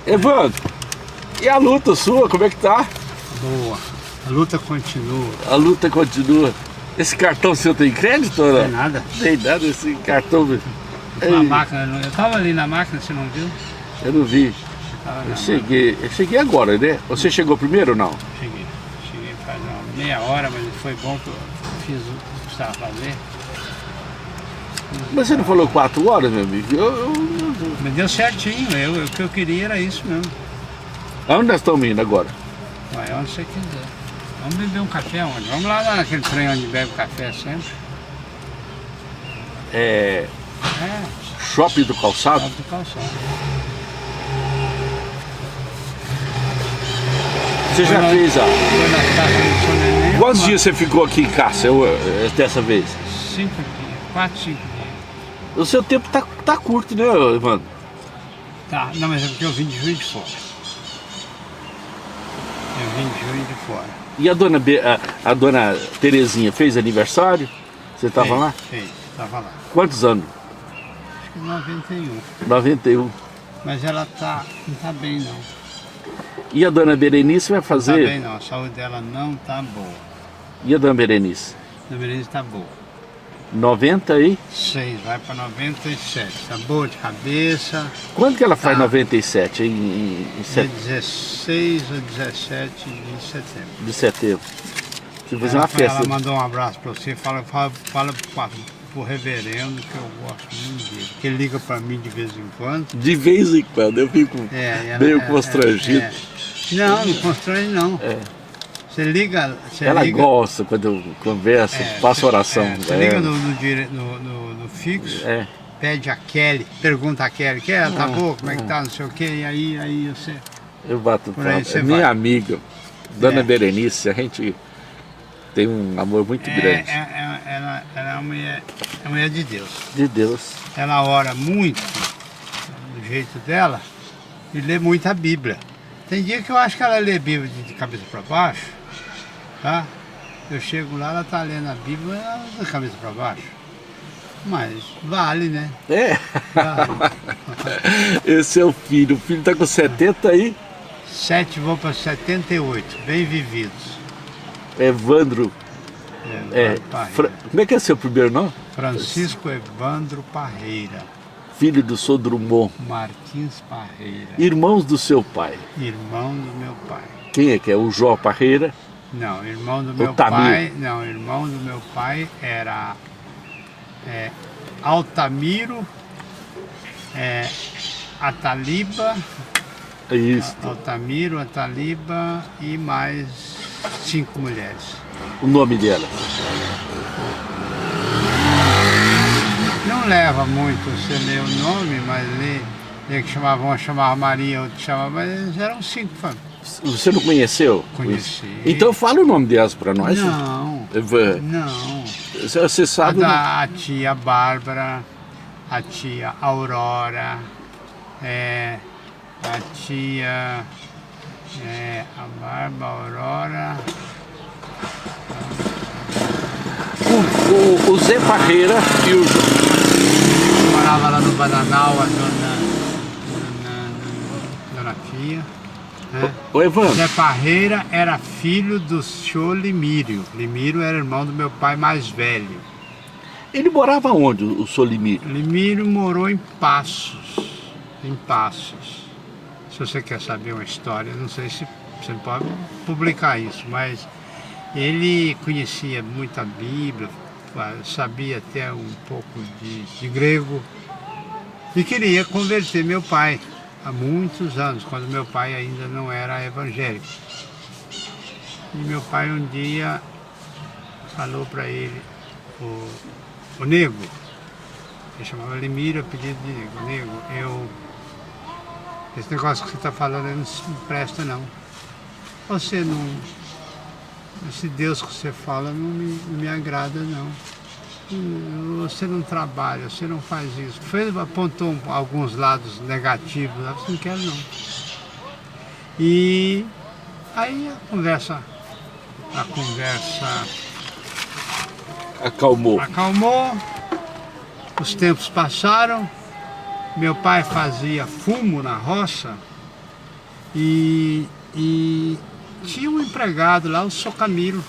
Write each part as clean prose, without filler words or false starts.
Evandro, e a luta sua, como é que tá? Boa. A luta continua. A luta continua. Esse cartão seu tem crédito ou não? Não tem nada. Tem nada, esse cartão. Na máquina, eu tava ali na máquina, você não viu? Eu não vi. Eu cheguei agora, né? Você chegou primeiro ou não? Cheguei faz uma meia hora, mas foi bom que eu fiz o que precisava fazer. Mas você não falou 4 horas, meu amigo? Mas deu certinho, o que eu queria era isso mesmo. Aonde nós estamos indo agora? Vai onde você quiser. Vamos beber um café onde? Vamos lá naquele trem onde bebe café sempre. Shopping do Calçado? Shopping do Calçado. Você já fez a... Foi na casa do seu neném. Quantos dias você ficou aqui em Cássia dessa vez? 5 dias, 4, 5 dias. O seu tempo tá curto, né, Evandro? Tá, não, mas é porque eu vim de Juiz de Fora. Eu vim de Juiz de Fora. E a dona Terezinha fez aniversário? Você tava lá? Fez, tava lá. Quantos anos? Acho que 91. 91. Mas ela não tá bem não. E a dona Berenice vai fazer? Não tá bem não, a saúde dela não tá boa. E a dona Berenice? A dona Berenice tá boa. 96, vai para 97, tá boa de cabeça. Quando que ela faz 97? Dia 16 ou 17 de setembro. De setembro. Você fazer uma festa. Ela mandou um abraço para você, fala pro reverendo que eu gosto muito dele. Que ele liga para mim de vez em quando. De vez em quando, eu fico meio constrangido. Não constrange não. Você liga. Ela gosta quando eu converso, faço oração. Você liga no fixo, pede a Kelly, pergunta a Kelly, tá boa, como é que tá, não sei o que, e aí você. Eu bato papo. Minha amiga, Dona Berenice, a gente tem um amor muito grande. Ela é uma mulher de Deus. De Deus. Ela ora muito, do jeito dela, e lê muito a Bíblia. Tem dia que eu acho que ela lê a Bíblia de cabeça para baixo. Tá? Eu chego lá, ela tá lendo a Bíblia da cabeça para baixo. Mas vale, né? Vale. Esse é o filho tá com 70 aí? 7 vão para 78, bem vividos. Evandro. Como é que é seu primeiro nome? Francisco Evandro Parreira. Filho do Sr. Drummond Martins Parreira. Irmãos do seu pai? Irmão do meu pai. Quem é que é? O Jó Parreira? Não, irmão do meu pai. Não, irmão do meu pai era Altamiro, Ataliba. Isso. Altamiro, Ataliba e mais 5 mulheres. O nome dela? Não leva muito você ler o nome, mas lê que uma chamava Maria, outra chamava, mas eram 5 famílias. Você não conheceu? Conheci. Então fala o nome delas para nós. Não. Você sabe? A tia Bárbara, a tia Aurora, a tia a Bárbara, a Aurora. O Zé Parreira e o João. Morava lá no Bananal, a dona Fia. O Evandro. Zé Parreira era filho do senhor Limírio. Limírio era irmão do meu pai mais velho. Ele morava onde, o senhor Limírio? Limírio morou em Passos. Em Passos. Se você quer saber uma história, não sei se você pode publicar isso, mas ele conhecia muito a Bíblia, sabia até um pouco de grego e queria converter meu pai. Há muitos anos, quando meu pai ainda não era evangélico. E meu pai um dia falou para ele, o Nego, ele chamava Limírio, apelido de Nego, esse negócio que você está falando não me presta não. Você não, esse Deus que você fala não me agrada não. Você não trabalha, você não faz isso. Apontou alguns lados negativos, você não quer não. E aí a conversa acalmou, os tempos passaram, meu pai fazia fumo na roça E tinha um empregado lá, o Sr. Camilo,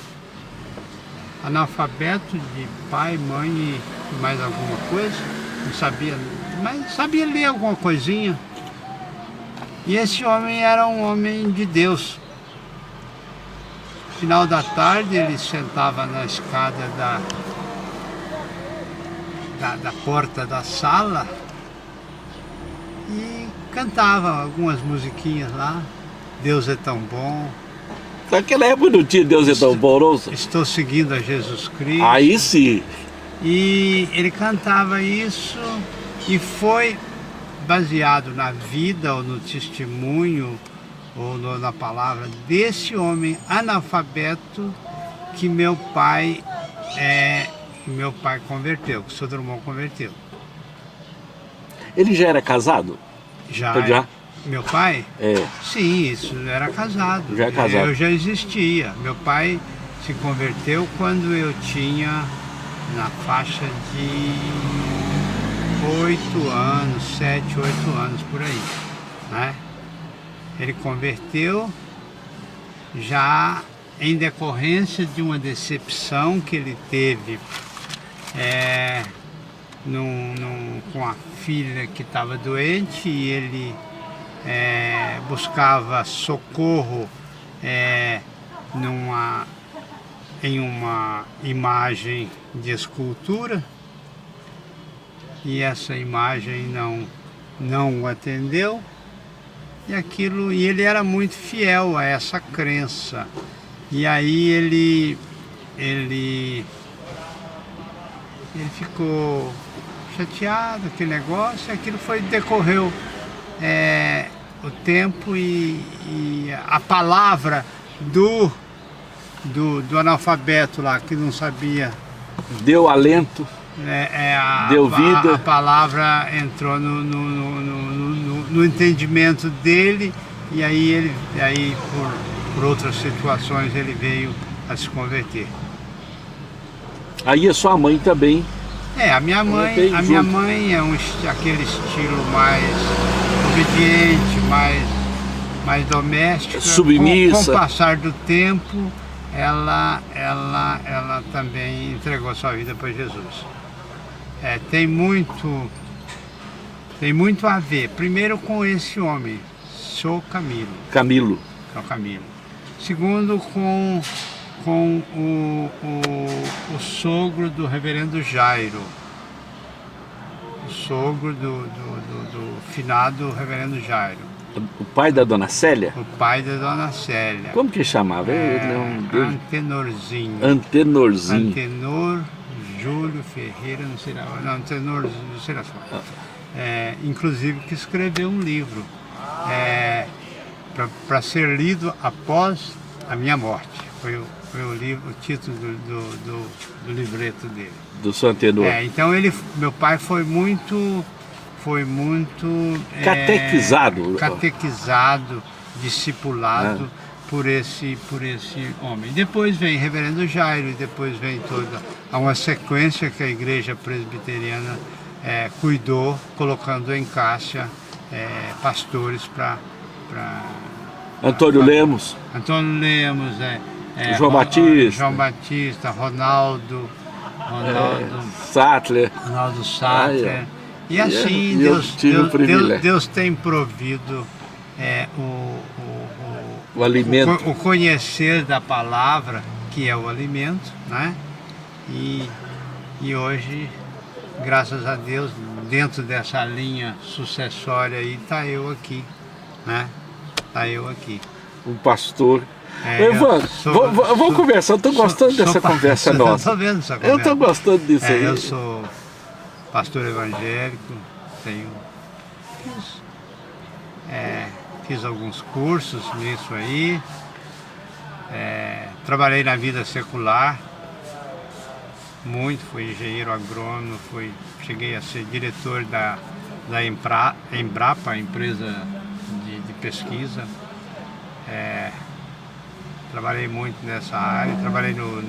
analfabeto de pai, mãe e mais alguma coisa, não sabia, mas sabia ler alguma coisinha. E esse homem era um homem de Deus. No final da tarde ele sentava na escada da porta da sala e cantava algumas musiquinhas lá. Deus é tão bom. Naquela época não tinha Deus é tão bom, não? Estou seguindo a Jesus Cristo. Aí sim. E ele cantava isso e foi baseado na vida ou no testemunho ou na palavra desse homem analfabeto que meu pai converteu, que o Sr. Drummond converteu. Ele já era casado? Já. Meu pai? É. Sim, isso era casado. Já é casado. Eu já existia. Meu pai se converteu quando eu tinha na faixa de 8 anos, 7, 8 anos por aí, né? Ele converteu já em decorrência de uma decepção que ele teve com a filha que estava doente, e ele buscava socorro em uma imagem de escultura, e essa imagem não o atendeu, e ele era muito fiel a essa crença. E aí ele ficou chateado, aquele negócio, e aquilo decorreu o tempo, e a palavra do analfabeto lá, que não sabia, deu alento, deu vida. A palavra entrou no entendimento dele, e aí por outras situações ele veio a se converter. Aí a sua mãe também. A minha mãe é aquele estilo mais obediente, mais doméstico. Submissa. Com o passar do tempo, ela também entregou sua vida para Jesus. Tem muito a ver, primeiro, com esse homem, Sr. Camilo. Segundo, com o sogro do reverendo Jairo, o sogro do finado reverendo Jairo. O pai da dona Célia? O pai da dona Célia. Como que chamava? Antenorzinho. Antenor Júlio Ferreira, não sei lá. Não, Antenor, não sei lá. Inclusive que escreveu um livro para ser lido após a minha morte. Foi o livro, o título do livreto dele. Do São Antenor. Então meu pai foi muito catequizado, discipulado por esse homem. Depois vem reverendo Jairo, e depois vem toda uma sequência que a igreja presbiteriana cuidou, colocando em caixa pastores para Antônio Lemos, João Batista, Ronaldo Sattler. E assim Deus tem provido o alimento, o conhecer da palavra, que é o alimento, né? E hoje, graças a Deus, dentro dessa linha sucessória aí, está eu aqui, né? Um pastor. Evandro, vamos conversar. Eu estou gostando dessa conversa nossa. Estou vendo essa conversa. Eu estou gostando disso aí. Eu sou pastor evangélico, fiz alguns cursos nisso aí, trabalhei na vida secular muito, fui engenheiro agrônomo, cheguei a ser diretor da Embrapa, a empresa de pesquisa. Trabalhei muito nessa área, trabalhei no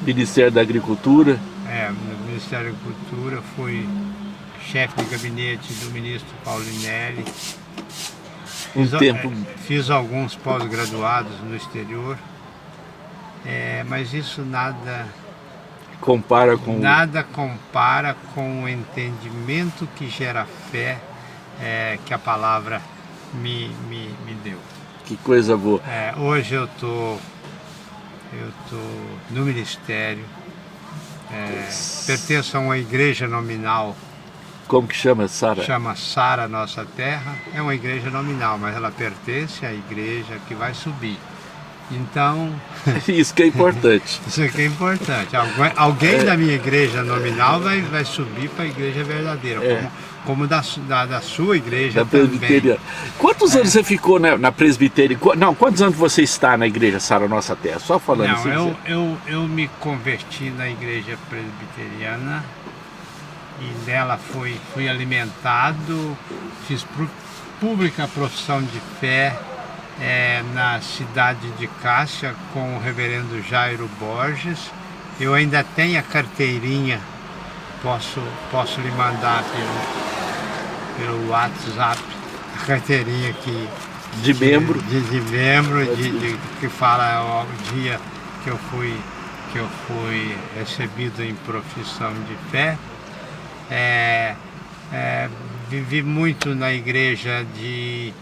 Ministério da Agricultura. No Ministério da Agricultura, fui chefe de gabinete do ministro Paulinelli. Fiz alguns pós-graduados no exterior, mas isso nada compara com o entendimento que gera fé que a palavra me deu. Que coisa boa. Hoje eu tô no ministério, pertenço a uma igreja nominal. Como que chama, Sara? Chama Sara Nossa Terra. É uma igreja nominal, mas ela pertence à igreja que vai subir. Então... Isso que é importante. Isso que é importante. Alguém da minha igreja nominal vai subir para a igreja verdadeira, como da sua igreja da presbiteriana. Quantos anos você ficou na presbiteriana? Não, quantos anos você está na igreja Sara Nossa Terra? Só falando assim. Eu me converti na igreja presbiteriana e nela fui alimentado, fiz pública profissão de fé na cidade de Cássia com o reverendo Jairo Borges. Eu ainda tenho a carteirinha, posso lhe mandar pelo WhatsApp a carteirinha de membro, que fala o dia que eu fui recebido em profissão de fé. Vivi muito na igreja de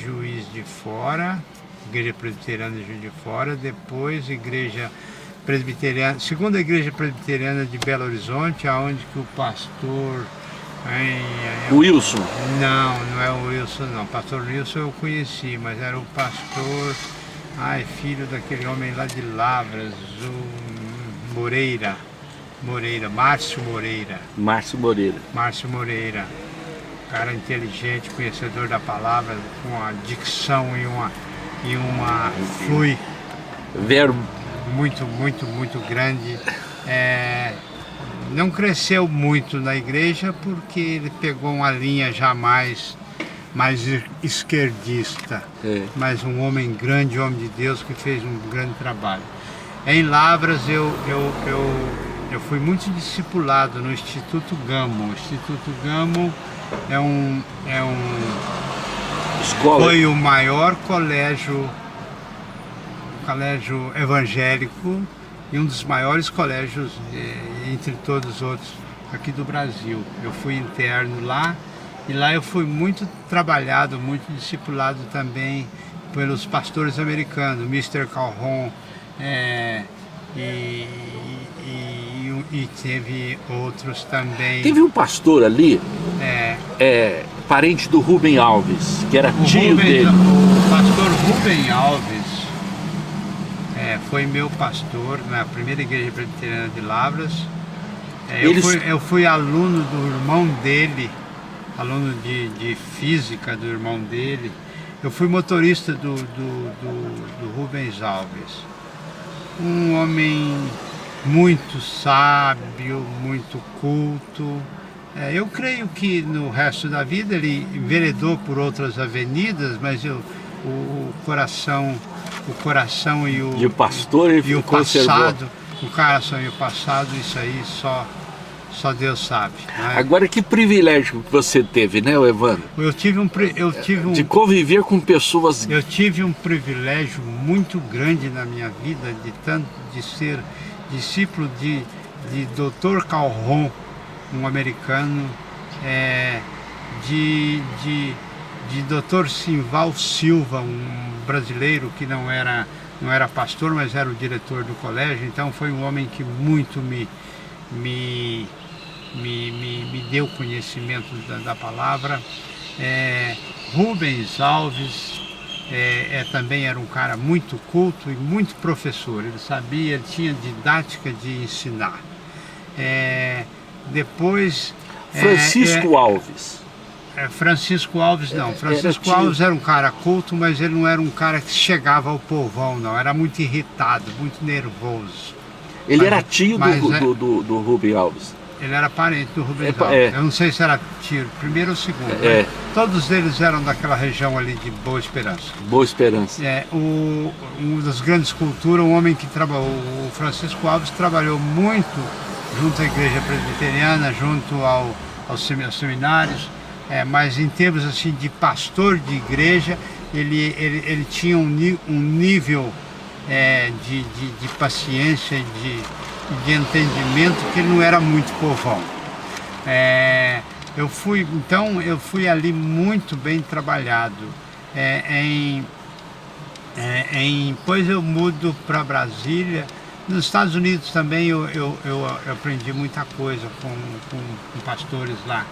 Juiz de Fora, igreja presbiteriana de Juiz de Fora, depois igreja presbiteriana, segunda igreja presbiteriana de Belo Horizonte, aonde que o pastor Wilson. Não é o Wilson não, o pastor Wilson eu conheci, mas era o pastor filho daquele homem lá de Lavras, o Márcio Moreira, cara inteligente, conhecedor da palavra, com uma dicção e uma verbo muito grande. Não cresceu muito na igreja porque ele pegou uma linha já mais esquerdista, mas um homem grande, homem de Deus, que fez um grande trabalho. Em Lavras eu fui muito discipulado no Instituto Gamo. O Instituto Gamo foi o maior colégio evangélico e um dos maiores colégios entre todos os outros aqui do Brasil. Eu fui interno lá e lá eu fui muito trabalhado, muito discipulado também pelos pastores americanos, Mr. Calhoun, e teve outros também. Teve um pastor ali, parente do Rubem Alves, que era tio dele. O pastor Rubem Alves foi meu pastor na primeira igreja presbiteriana de Lavras. Eu fui aluno do irmão dele, aluno de física do irmão dele. Eu fui motorista do Rubens Alves. Um homem muito sábio, muito culto. Eu creio que no resto da vida ele enveredou por outras avenidas, mas o coração e o pastor e o passado, o coração e o passado, isso aí só Deus sabe, né? Agora, que privilégio que você teve, né, Evandro? Eu tive de conviver com pessoas. Eu tive um privilégio muito grande na minha vida de ser discípulo de Dr. Calhoun, um americano, de Dr. Simval Silva, um brasileiro que não era pastor, mas era o diretor do colégio. Então foi um homem que muito me deu conhecimento da palavra. Rubens Alves também era um cara muito culto e muito professor. Ele tinha didática de ensinar. Depois Francisco Alves. Francisco Alves não. Francisco Alves era um cara culto, mas ele não era um cara que chegava ao povão, não. Era muito irritado, muito nervoso. Ele era tio do Rubem Alves. Ele era parente do Rubens Alves. Eu não sei se era tio, primeiro ou segundo. Né? Todos eles eram daquela região ali de Boa Esperança. Boa Esperança. Um das grandes culturas, um homem que trabalhou, o Francisco Alves trabalhou muito junto à igreja presbiteriana, junto aos seminários, mas em termos assim de pastor de igreja, ele tinha um nível de paciência, de entendimento, que ele não era muito povão. Eu fui ali muito bem trabalhado. Depois eu mudo para Brasília. Nos Estados Unidos também eu aprendi muita coisa com pastores lá,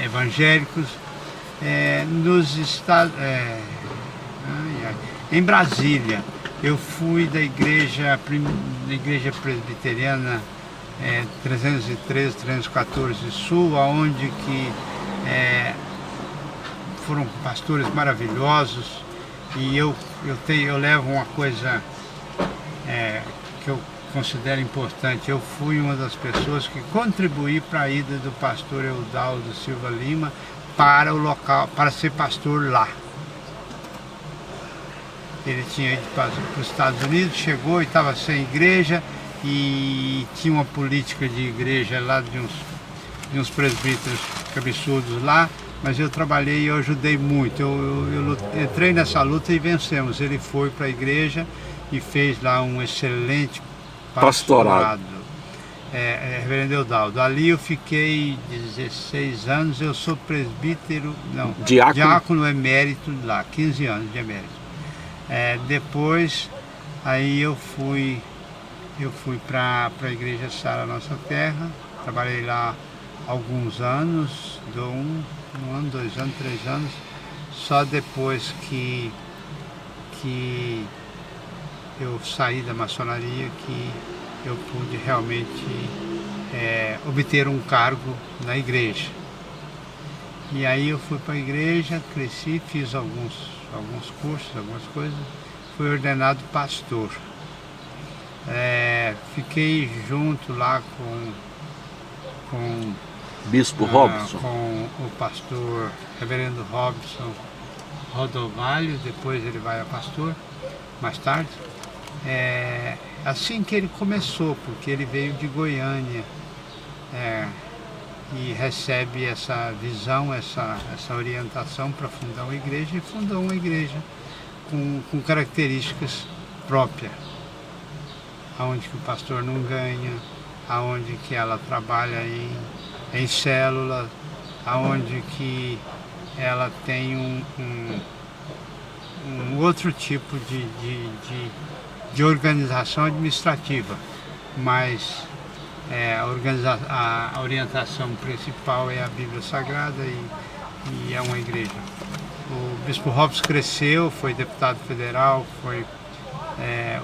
evangélicos. Em Brasília, eu fui da igreja presbiteriana 313, 314 Sul, onde que foram pastores maravilhosos, e eu levo uma coisa que eu considero importante. Eu fui uma das pessoas que contribuí para a ida do pastor Eudaldo Silva Lima para o local, para ser pastor lá. Ele tinha ido para os Estados Unidos, chegou e estava sem igreja, e tinha uma política de igreja lá de uns presbíteros cabeçudos lá, mas eu trabalhei e eu ajudei muito. Eu entrei nessa luta e vencemos. Ele foi para a igreja e fez lá um excelente pastorado. Reverendo Eudaldo. Ali eu fiquei 16 anos, eu sou presbítero, não, diácono emérito lá, 15 anos de emérito. Depois, aí eu fui para a igreja Sara Nossa Terra, trabalhei lá alguns anos, um ano, 2 anos, 3 anos, só depois que eu saí da maçonaria que eu pude realmente obter um cargo na igreja. E aí eu fui para a igreja, cresci, fiz alguns cursos, algumas coisas, fui ordenado pastor. Fiquei junto lá com Bispo Robson, com o pastor Reverendo Robson Rodovalho, depois ele vai a pastor, mais tarde. Assim que ele começou, porque ele veio de Goiânia e recebe essa visão, essa orientação para fundar uma igreja, e fundou uma igreja com características próprias, aonde que o pastor não ganha, aonde que ela trabalha em célula, aonde que ela tem um outro tipo de organização administrativa, mas a orientação principal é a Bíblia Sagrada e é uma igreja. O Bispo Robson cresceu, foi deputado federal,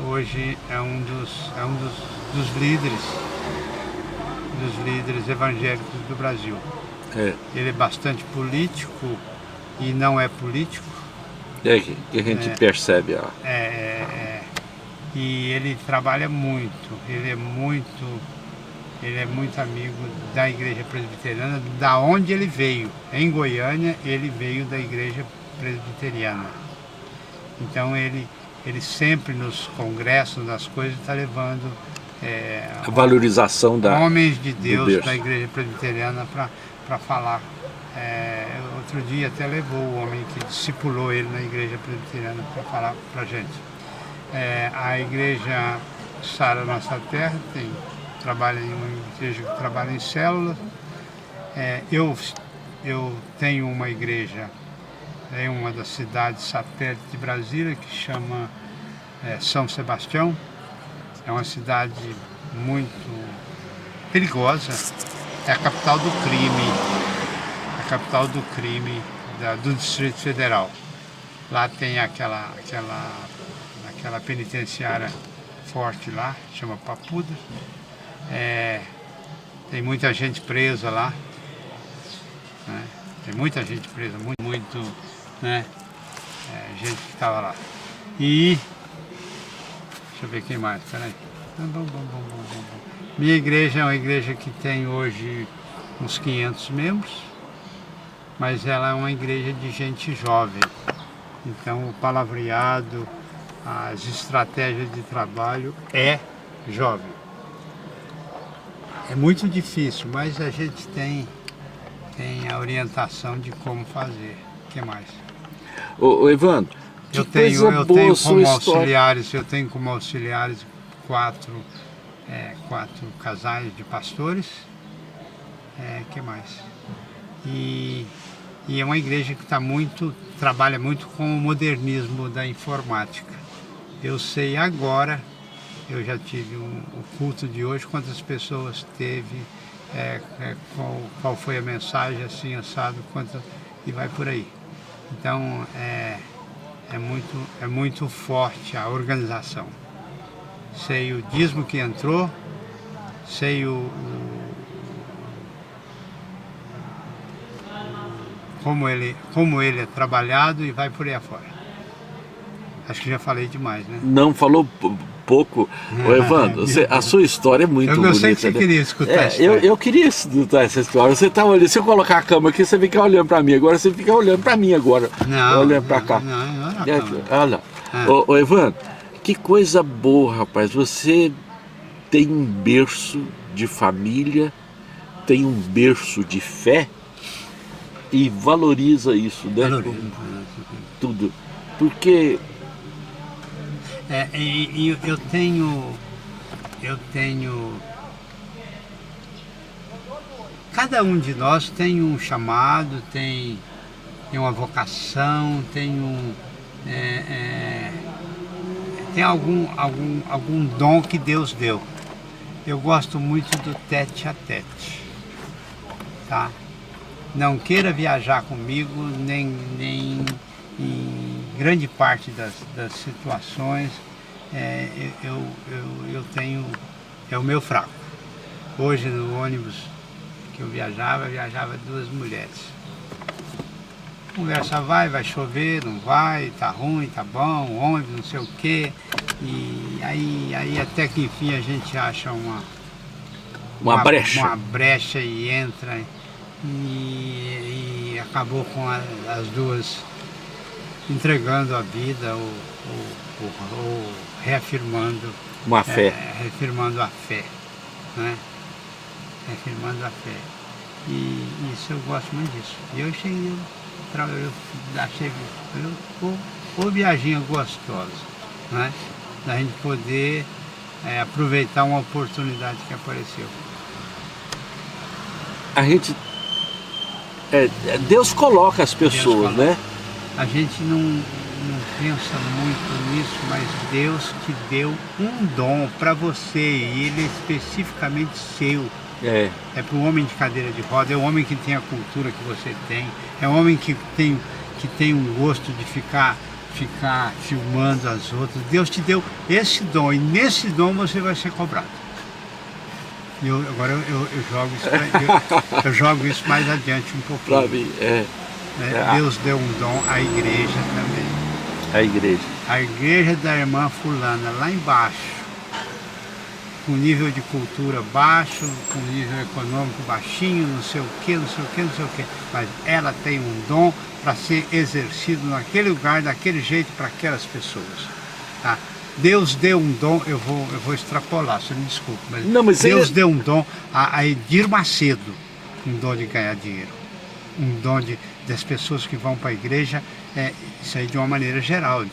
hoje é um dos líderes evangélicos do Brasil. Ele é bastante político e não é político. Que a gente percebe. E ele trabalha muito, ele é muito amigo da igreja presbiteriana, da onde ele veio. Em Goiânia, ele veio da igreja presbiteriana. Então ele sempre nos congressos, nas coisas, está levando a valorização homens de Deus da igreja presbiteriana para falar. Outro dia até levou o homem que discipulou ele na igreja presbiteriana para falar para a gente. A igreja Sara Nossa Terra trabalha em uma igreja que trabalha em células. Eu tenho uma igreja em uma das cidades satélites de Brasília, que chama São Sebastião. É uma cidade muito perigosa, é a capital do crime, do Distrito Federal. Lá tem aquela penitenciária forte lá, chama Papuda. Tem muita gente presa lá, né? Tem muita gente presa, muito, né? Gente que estava lá. E deixa eu ver quem mais, peraí. Minha igreja é uma igreja que tem hoje uns 500 membros, mas ela é uma igreja de gente jovem. Então o palavreado, as estratégias de trabalho é jovem. É muito difícil, mas a gente tem tem a orientação de como fazer. O que mais? Ô Evandro, Eu que tenho coisa boa como sua história. auxiliares, eu tenho como auxiliares quatro casais de pastores. Que mais? E é uma igreja que trabalha muito com o modernismo da informática. Eu sei agora, eu já tive o culto de hoje, quantas pessoas teve, qual foi a mensagem, assim, assado, e vai por aí. Então, é muito forte a organização. Sei o dízimo que entrou, sei como ele é trabalhado e vai por aí afora. Acho que já falei demais, né? Não, falou pouco. Ô, Evandro, a sua história é muito bonita. Eu sei que você queria escutar essa história. Eu queria escutar essa história. Você tá olhando, se eu colocar a câmera aqui, você fica olhando para mim. Agora você fica olhando para mim agora. Não, olhando para cá. Olha. Ô, Evandro, que coisa boa, rapaz. Você tem um berço de família, tem um berço de fé e valoriza isso, né? Valoriza. Tudo. Porque eu tenho. Cada um de nós tem um chamado, tem uma vocação, tem algum dom que Deus deu. Eu gosto muito do tete a tete, tá? Não queira viajar comigo, nem em grande parte das situações, eu tenho, é o meu fraco. Hoje no ônibus que eu viajava 2 mulheres. Conversa vai chover, não vai, tá ruim, tá bom, ônibus, não sei o quê. E aí até que enfim a gente acha uma brecha. Uma brecha e entra e acabou com as duas entregando a vida ou reafirmando uma fé. Reafirmando a fé, né? Reafirmando a fé. E isso eu gosto muito disso. E eu achei uma viaginha gostosa, né? Da gente poder aproveitar uma oportunidade que apareceu. A gente Deus coloca as pessoas, né? A gente não pensa muito nisso, mas Deus te deu um dom para você e ele é especificamente seu. É para o homem de cadeira de roda, é o homem que tem a cultura que você tem, é o homem que tem um gosto de ficar filmando as outras. Deus te deu esse dom e nesse dom você vai ser cobrado. Agora eu jogo isso mais adiante um pouquinho. Pra mim, Deus deu um dom à igreja também. A igreja da irmã fulana, lá embaixo, com nível de cultura baixo, com nível econômico baixinho, não sei o que. Mas ela tem um dom para ser exercido naquele lugar, daquele jeito, para aquelas pessoas. Tá? Deus deu um dom, eu vou extrapolar, você me desculpe, mas Deus deu um dom a Edir Macedo, um dom de ganhar dinheiro, um dom das pessoas que vão para a igreja, isso aí de uma maneira geral,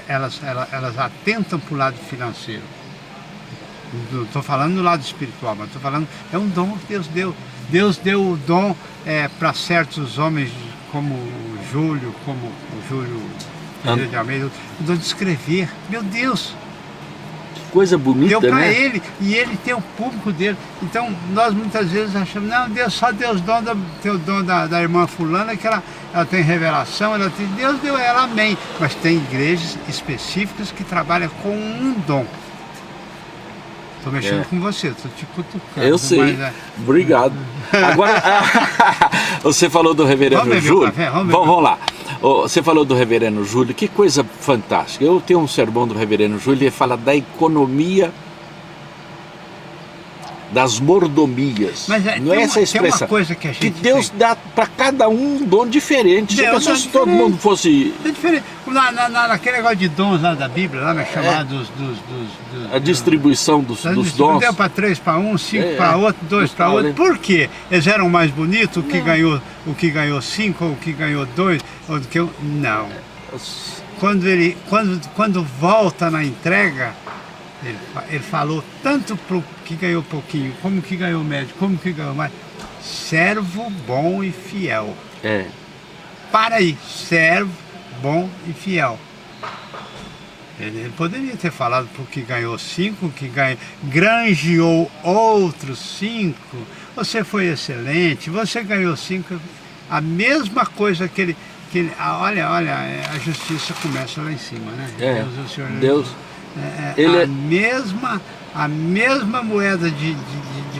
elas atentam para o lado financeiro. Não estou falando do lado espiritual, mas estou falando, é um dom que Deus deu. Deus deu o dom para certos homens como o Júlio de Almeida, o dom de escrever. Meu Deus! Que coisa bonita, deu para né? ele, e ele tem o público dele. Então, nós muitas vezes achamos, não, só Deus tem o dom da irmã fulana, que ela tem revelação, Deus deu ela, amém. Mas tem igrejas específicas que trabalham com um dom. Estou mexendo com você, estou te cutucando. Eu sei, mas, obrigado. Agora, você falou do reverendo Júlio. Vamos lá. Você falou do reverendo Júlio, que coisa fantástica. Eu tenho um sermão do reverendo Júlio e ele fala da economia das mordomias. Mas não é essa a expressão? Tem uma coisa que a gente Deus dá para cada um dom diferente. Se todo mundo fosse... É diferente. Naquele negócio de dons lá da Bíblia, lá chamado a distribuição dos dons. Deu para 3 para um, 5 para outro, 2 para outro. Por quê? Eles eram mais bonitos, o que ganhou 5, ou o que ganhou 2, ou o que não. Quando volta na entrega, ele falou tanto para o que ganhou pouquinho, como que ganhou médio, como que ganhou mais. Servo bom e fiel. Para aí, servo bom e fiel. Ele poderia ter falado para o que ganhou 5, que granjeou outros 5. Você foi excelente, você ganhou 5. A mesma coisa que ele olha, a justiça começa lá em cima, né? Deus. A mesma moeda de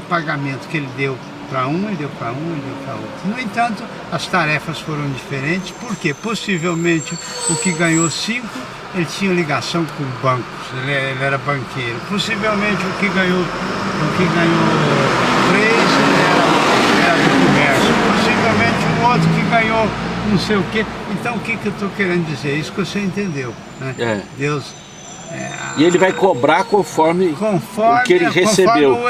pagamento que ele deu para um, ele deu para um, ele deu para outro. No entanto, as tarefas foram diferentes, porque possivelmente o que ganhou 5, ele tinha ligação com bancos, ele era banqueiro. Possivelmente o que ganhou 3 era do comércio. Possivelmente o outro que ganhou não sei o quê. Então o que eu estou querendo dizer? Isso que você entendeu, né? Deus... E ele vai cobrar conforme o que ele recebeu. O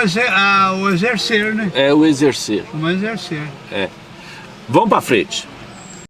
exercer, né? O exercer. O exercer. Vamos para frente.